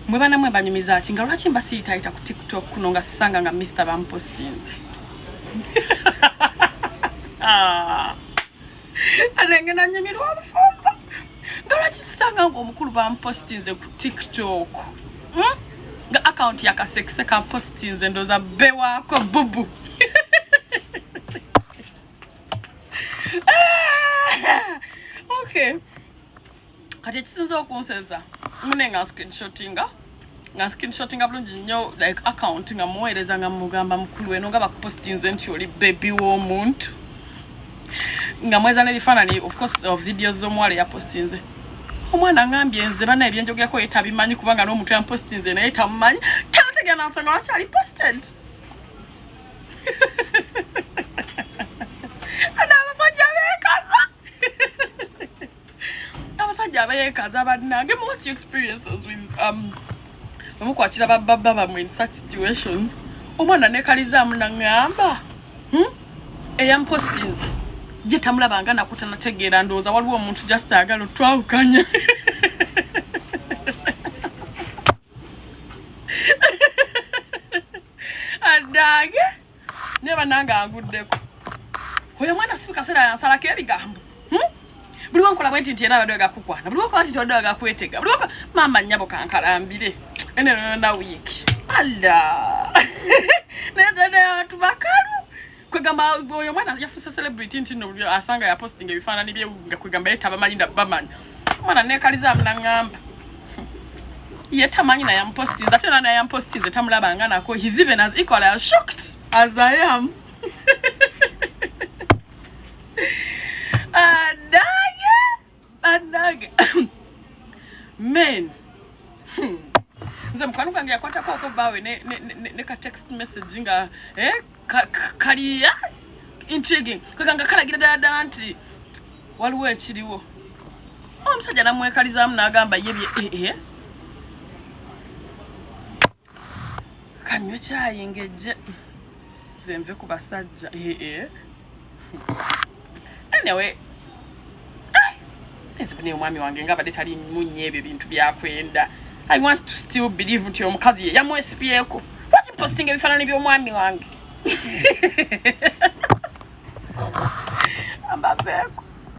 Mwebana mwe banyumiza ki nga lwaki mbasiitaayita ku TikTok kuno nga sisanga nga Mr. bampostinze. Anenge nanyumirwa obufumbo. Nga lwaki sisanga nga omukulu bampostinze ku TikTok. Nga account yakasekise kampostinze ndoza bewako bubu. Okay. Kati ekisinza okunseza mune nga screenshotinga bulungi nnyo like account nga muweereza nga mugamba mukulu eno nga bakupostinze nti oli baby w'omuntu nga mweza n'ebifaananyi of course of videos z'omuwala yapostinze. Omwana ngambye nze bana ebyenjogerako ye tabimanyi kubanga n'omuntu yampostinze naye tamumanyi tamutegera nansonga lwaki ali posted. Abasajja beekaza. Abasajja beekaza bannange. What's your experiences with omukwatira babba bamwe in such situations? Omwana nekalizaamu nangamba eyampostinze ye tamulabanga nakutanategeera ndowooza waliwo omuntu just agala otwawukanya. Adange neba nange anguddeko oyo mwana si kaseera yansalako ebigambo. Buli wankola bwenti nti era abadde gakukwana buli wankola nti abadde gakwetega buli wankola maama nnyabo kankalambire ene na wiiki alla nezade abantu bakalu kwegamba oyo mwana yafuuse celebrity nti no asanga ya posting ebifaananyi bye nga kwegamba ye tabamanyi bamanyi mwana nekalizaamu nangamba ye tamanyi na yampostinze ate na yampostinze tamulabanga nako. He's even as equally as shocked as I am. Adage men nze mukwano gwange yakwatako okobaawe ne ka text message nga kali intriguing kweganga kalagira ddala nti waliwo ekiriwo. Omusajja namwekalizaamu n'agamba yebye kanywe kyayi ngejje ze nve ku basajja anyway ensibune omwami wange nga badde tali munye ebyo bintu byakwenda. I want to still believe nti omukazi ye yamwesipyeko lwaki posting ebifaananyi by'omwami wange ambaveeko.